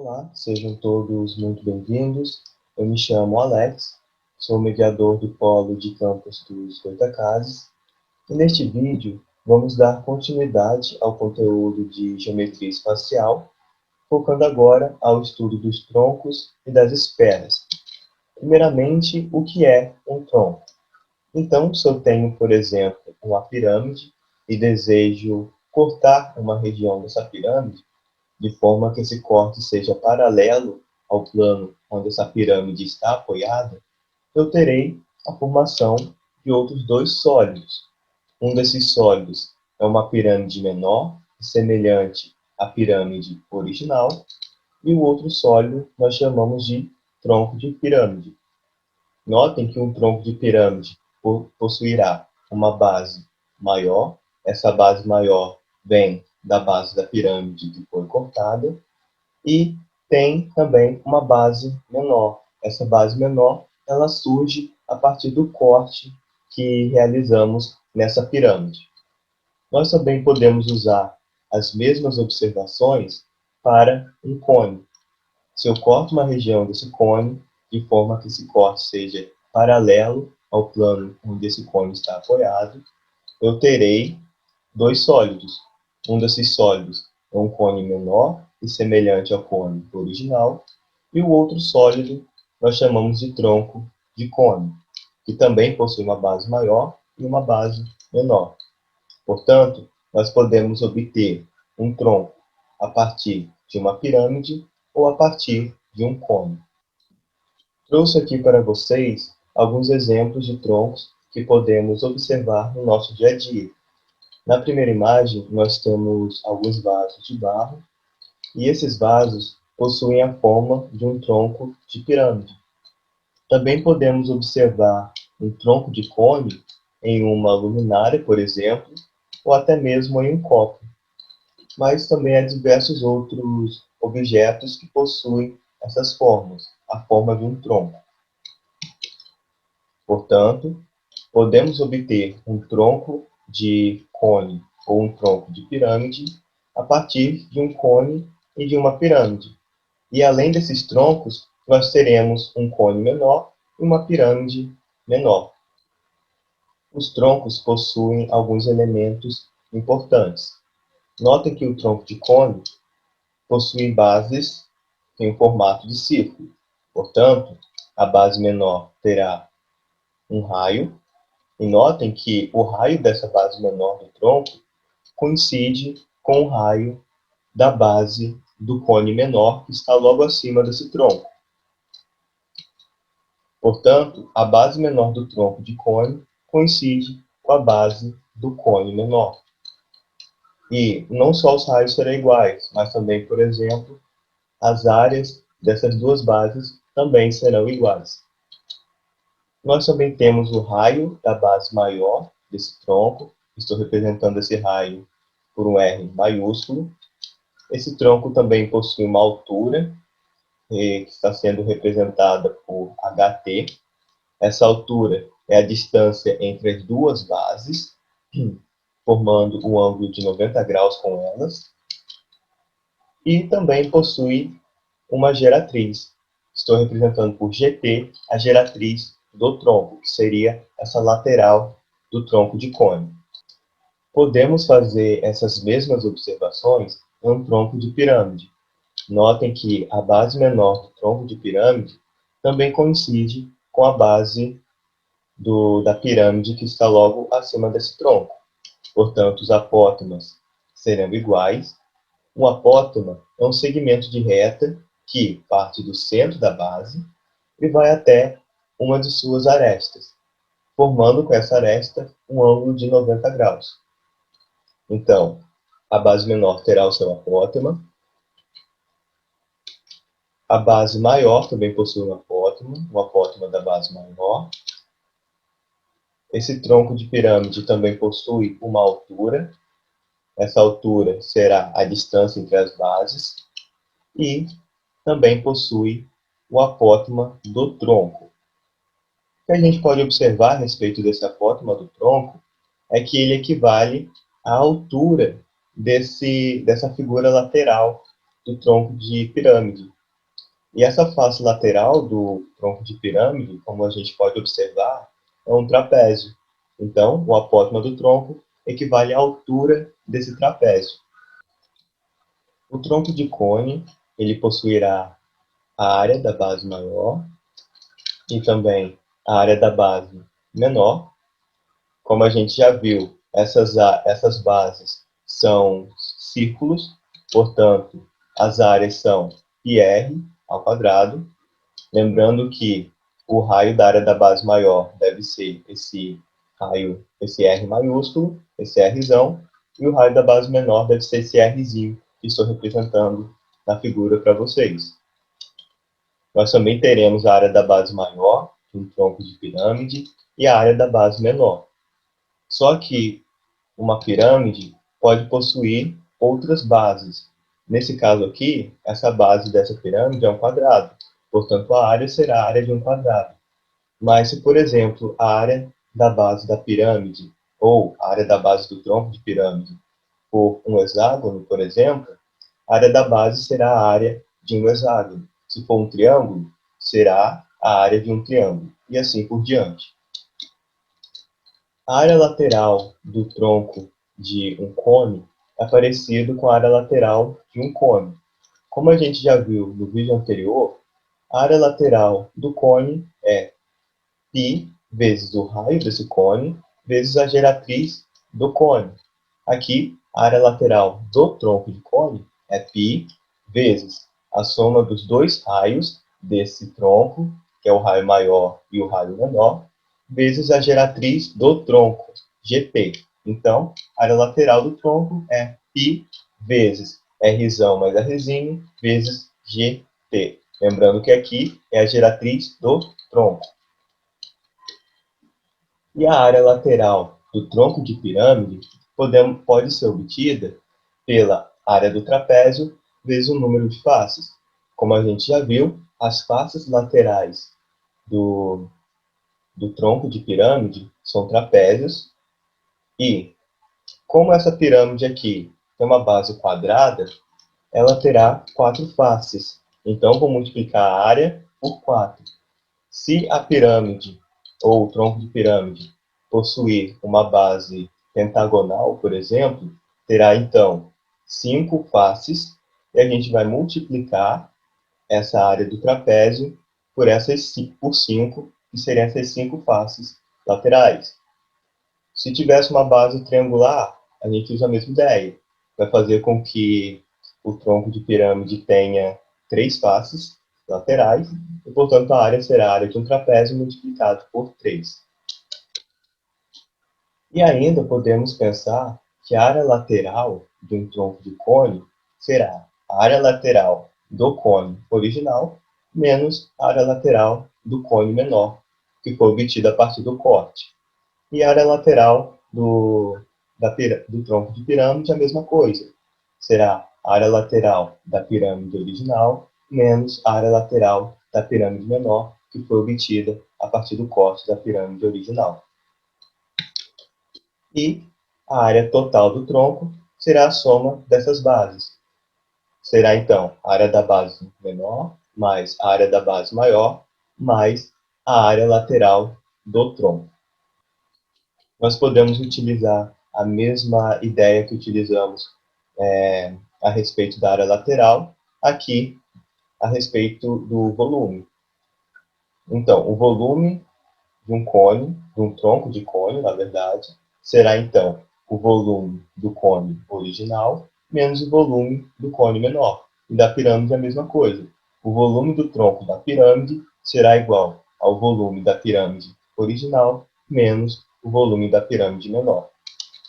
Olá, sejam todos muito bem-vindos. Eu me chamo Alex, sou mediador do Polo de Campus dos Goitacazes e neste vídeo vamos dar continuidade ao conteúdo de geometria espacial, focando agora ao estudo dos troncos e das esferas. Primeiramente, o que é um tronco? Então, se eu tenho, por exemplo, uma pirâmide e desejo cortar uma região dessa pirâmide, de forma que esse corte seja paralelo ao plano onde essa pirâmide está apoiada, eu terei a formação de outros dois sólidos. Um desses sólidos é uma pirâmide menor, semelhante à pirâmide original, e o outro sólido nós chamamos de tronco de pirâmide. Notem que um tronco de pirâmide possuirá uma base maior. Essa base maior vem da base da pirâmide que foi cortada, e tem também uma base menor. Essa base menor, ela surge a partir do corte que realizamos nessa pirâmide. Nós também podemos usar as mesmas observações para um cone. Se eu corto uma região desse cone, de forma que esse corte seja paralelo ao plano onde esse cone está apoiado, eu terei dois sólidos. Um desses sólidos é um cone menor e semelhante ao cone original, e o outro sólido nós chamamos de tronco de cone, que também possui uma base maior e uma base menor. Portanto, nós podemos obter um tronco a partir de uma pirâmide ou a partir de um cone. Trouxe aqui para vocês alguns exemplos de troncos que podemos observar no nosso dia a dia. Na primeira imagem, nós temos alguns vasos de barro, e esses vasos possuem a forma de um tronco de pirâmide. Também podemos observar um tronco de cone em uma luminária, por exemplo, ou até mesmo em um copo. Mas também há diversos outros objetos que possuem essas formas, a forma de um tronco. Portanto, podemos obter um tronco de cone ou um tronco de pirâmide a partir de um cone e de uma pirâmide. E além desses troncos, nós teremos um cone menor e uma pirâmide menor. Os troncos possuem alguns elementos importantes. Notem que o tronco de cone possui bases em formato de círculo. Portanto, a base menor terá um raio, e notem que o raio dessa base menor do tronco coincide com o raio da base do cone menor que está logo acima desse tronco. Portanto, a base menor do tronco de cone coincide com a base do cone menor. E não só os raios serão iguais, mas também, por exemplo, as áreas dessas duas bases também serão iguais. Nós também temos o raio da base maior desse tronco. Estou representando esse raio por um R maiúsculo. Esse tronco também possui uma altura, que está sendo representada por HT. Essa altura é a distância entre as duas bases, formando um ângulo de 90 graus com elas. E também possui uma geratriz. Estou representando por GT a geratriz do tronco, que seria essa lateral do tronco de cone. Podemos fazer essas mesmas observações em um tronco de pirâmide. Notem que a base menor do tronco de pirâmide também coincide com a base da pirâmide que está logo acima desse tronco. Portanto, os apótomas serão iguais. Um apótoma é um segmento de reta que parte do centro da base e vai até uma de suas arestas, formando com essa aresta um ângulo de 90 graus. Então, a base menor terá o seu apótoma. A base maior também possui um apótoma da base maior. Esse tronco de pirâmide também possui uma altura. Essa altura será a distância entre as bases. E também possui o apótoma do tronco. O que a gente pode observar a respeito desse apótoma do tronco é que ele equivale à altura dessa figura lateral do tronco de pirâmide. E essa face lateral do tronco de pirâmide, como a gente pode observar, é um trapézio. Então, o apótema do tronco equivale à altura desse trapézio. O tronco de cone, ele possuirá a área da base maior e também a área da base menor. Como a gente já viu, essas bases são círculos, portanto, as áreas são πr ao quadrado. Lembrando que o raio da área da base maior deve ser esse raio, esse R maiúsculo, esse Rzão, e o raio da base menor deve ser esse Rzinho, que estou representando na figura para vocês. Nós também teremos a área da base maior, um tronco de pirâmide, e a área da base menor. Só que uma pirâmide pode possuir outras bases. Nesse caso aqui, essa base dessa pirâmide é um quadrado. Portanto, a área será a área de um quadrado. Mas se, por exemplo, a área da base da pirâmide ou a área da base do tronco de pirâmide for um hexágono, por exemplo, a área da base será a área de um hexágono. Se for um triângulo, será a área de um triângulo, e assim por diante. A área lateral do tronco de um cone é parecido com a área lateral de um cone. Como a gente já viu no vídeo anterior, a área lateral do cone é π vezes o raio desse cone vezes a geratriz do cone. Aqui, a área lateral do tronco de cone é π vezes a soma dos dois raios desse tronco, que é o raio maior e o raio menor, vezes a geratriz do tronco, GP. Então, a área lateral do tronco é π vezes Rzão mais Rzinho vezes GP. Lembrando que aqui é a geratriz do tronco. E a área lateral do tronco de pirâmide pode ser obtida pela área do trapézio vezes o número de faces. Como a gente já viu, as faces laterais do tronco de pirâmide são trapézios e, como essa pirâmide aqui tem uma base quadrada, ela terá 4 faces. Então, vou multiplicar a área por 4. Se a pirâmide, ou o tronco de pirâmide, possuir uma base pentagonal, por exemplo, terá então 5 faces, e a gente vai multiplicar essa área do trapézio por 5, que seriam essas 5 faces laterais. Se tivesse uma base triangular, a gente usa a mesma ideia. Vai fazer com que o tronco de pirâmide tenha 3 faces laterais, e, portanto, a área será a área de um trapézio multiplicado por 3. E ainda podemos pensar que a área lateral de um tronco de cone será a área lateral do cone original menos a área lateral do cone menor, que foi obtida a partir do corte. E a área lateral do tronco de pirâmide a mesma coisa. Será a área lateral da pirâmide original menos a área lateral da pirâmide menor, que foi obtida a partir do corte da pirâmide original. E a área total do tronco será a soma dessas bases. Será, então, a área da base menor mais a área da base maior mais a área lateral do tronco. Nós podemos utilizar a mesma ideia que utilizamos a respeito da área lateral, aqui a respeito do volume. Então, o volume de um cone, de um tronco de cone, na verdade, será então o volume do cone original menos o volume do cone menor. E da pirâmide a mesma coisa. O volume do tronco da pirâmide será igual ao volume da pirâmide original menos o volume da pirâmide menor.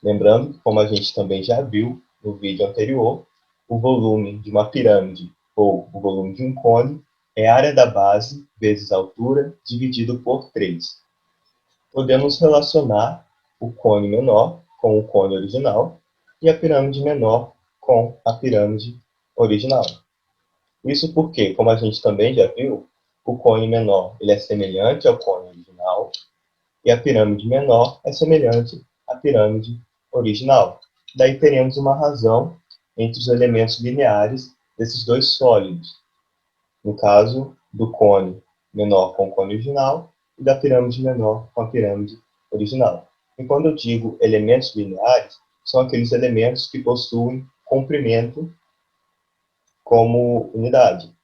Lembrando, como a gente também já viu no vídeo anterior, o volume de uma pirâmide ou o volume de um cone é a área da base vezes a altura dividido por 3. Podemos relacionar o cone menor com o cone original e a pirâmide menor com a pirâmide original. Isso porque, como a gente também já viu, o cone menor ele é semelhante ao cone original e a pirâmide menor é semelhante à pirâmide original. Daí teremos uma razão entre os elementos lineares desses dois sólidos. No caso do cone menor com o cone original e da pirâmide menor com a pirâmide original. E quando eu digo elementos lineares, são aqueles elementos que possuem comprimento como unidade.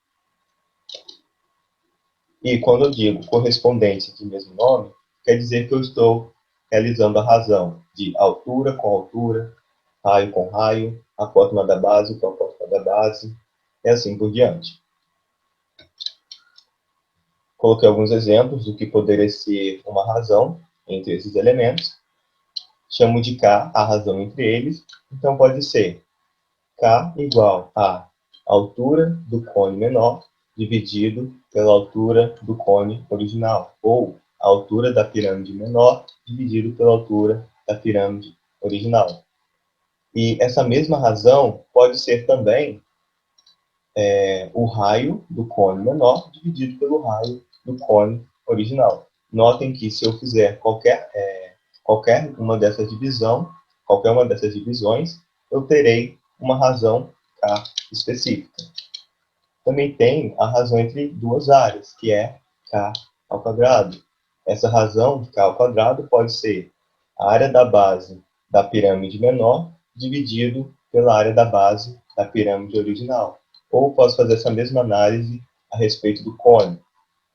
E quando eu digo correspondência de mesmo nome, quer dizer que eu estou realizando a razão de altura com altura, raio com raio, apótoma da base com apótoma da base, e assim por diante. Coloquei alguns exemplos do que poderia ser uma razão entre esses elementos. Chamo de K a razão entre eles, então pode ser K igual a altura do cone menor dividido pela altura do cone original, ou a altura da pirâmide menor dividido pela altura da pirâmide original. E essa mesma razão pode ser também o raio do cone menor dividido pelo raio do cone original. Notem que se eu fizer qualquer uma dessas divisões, eu terei uma razão K específica. Também tem a razão entre duas áreas, que é K ao quadrado. Essa razão de K ao quadrado pode ser a área da base da pirâmide menor dividido pela área da base da pirâmide original. Ou posso fazer essa mesma análise a respeito do cone.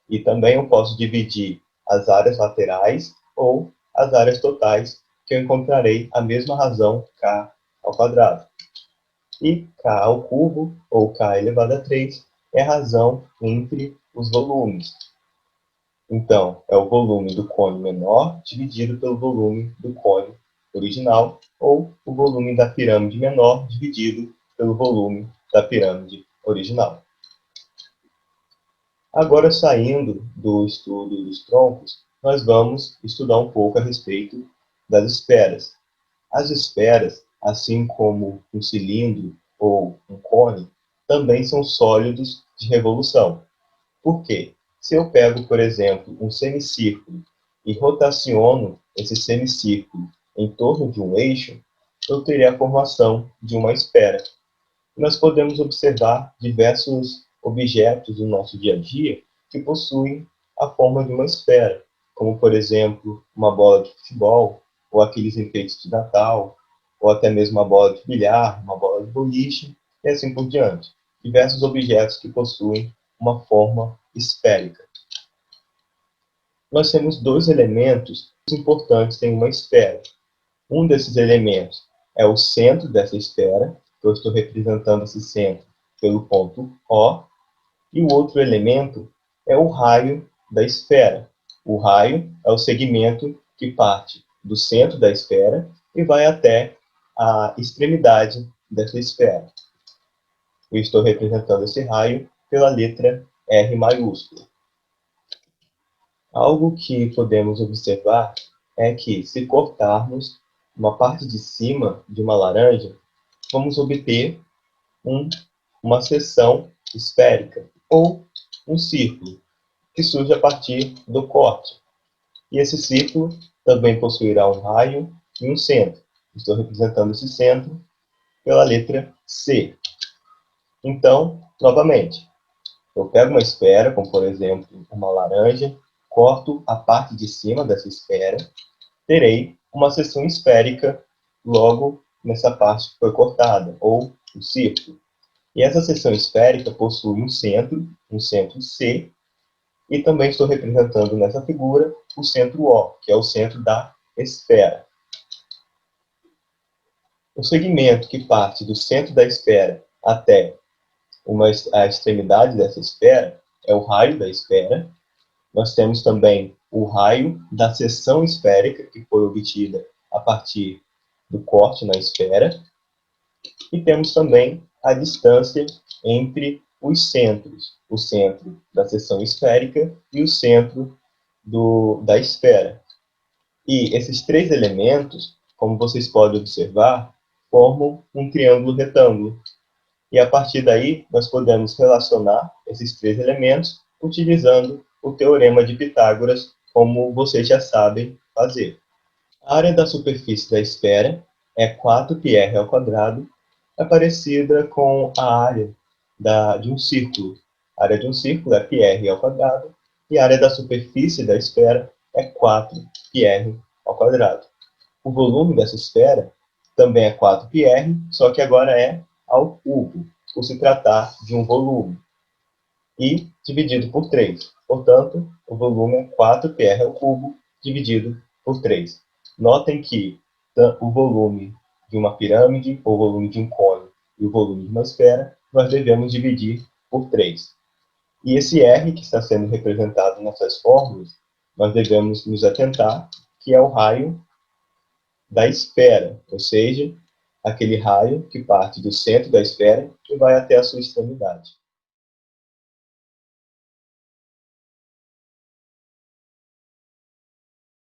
E também eu posso dividir as áreas laterais ou as áreas totais, que eu encontrarei a mesma razão K ao quadrado. E K ao cubo, ou K elevado a 3, é a razão entre os volumes. Então, é o volume do cone menor dividido pelo volume do cone original, ou o volume da pirâmide menor dividido pelo volume da pirâmide original. Agora, saindo do estudo dos troncos, nós vamos estudar um pouco a respeito das esferas. As esferas, assim como um cilindro ou um cone, também são sólidos de revolução. Por quê? Se eu pego, por exemplo, um semicírculo e rotaciono esse semicírculo em torno de um eixo, eu terei a formação de uma esfera. Nós podemos observar diversos objetos do nosso dia a dia que possuem a forma de uma esfera, como, por exemplo, uma bola de futebol, ou aqueles enfeites de Natal, ou até mesmo uma bola de bilhar, uma bola de boliche, e assim por diante. Diversos objetos que possuem uma forma esférica. Nós temos dois elementos importantes em uma esfera. Um desses elementos é o centro dessa esfera, que eu estou representando esse centro pelo ponto O, e o outro elemento é o raio da esfera. O raio é o segmento que parte do centro da esfera e vai até a extremidade dessa esfera. Eu estou representando esse raio pela letra R maiúscula. Algo que podemos observar é que, se cortarmos uma parte de cima de uma laranja, vamos obter uma seção esférica, ou um círculo, que surge a partir do corte. E esse círculo também possuirá um raio e um centro. Estou representando esse centro pela letra C. Então, novamente, eu pego uma esfera, como por exemplo uma laranja, corto a parte de cima dessa esfera, terei uma seção esférica logo nessa parte que foi cortada, ou um círculo. E essa seção esférica possui um centro C, e também estou representando nessa figura o centro O, que é o centro da esfera. O segmento que parte do centro da esfera até a extremidade dessa esfera é o raio da esfera. Nós temos também o raio da seção esférica, que foi obtida a partir do corte na esfera. E temos também a distância entre os centros, o centro da seção esférica e o centro da esfera. E esses três elementos, como vocês podem observar, formam um triângulo retângulo. E a partir daí, nós podemos relacionar esses três elementos utilizando o Teorema de Pitágoras, como vocês já sabem fazer. A área da superfície da esfera é 4πr ao quadrado, é parecida com a área de um círculo. A área de um círculo é πr ao quadrado, e a área da superfície da esfera é 4πr ao quadrado. O volume dessa esfera também é 4πr, só que agora é ao cubo, por se tratar de um volume, e dividido por 3. Portanto, o volume é 4πr ao cubo dividido por 3. Notem que o volume de uma pirâmide, o volume de um cone e o volume de uma esfera, nós devemos dividir por 3. E esse R que está sendo representado nessas fórmulas, nós devemos nos atentar que é o raio da esfera, ou seja, aquele raio que parte do centro da esfera e vai até a sua extremidade.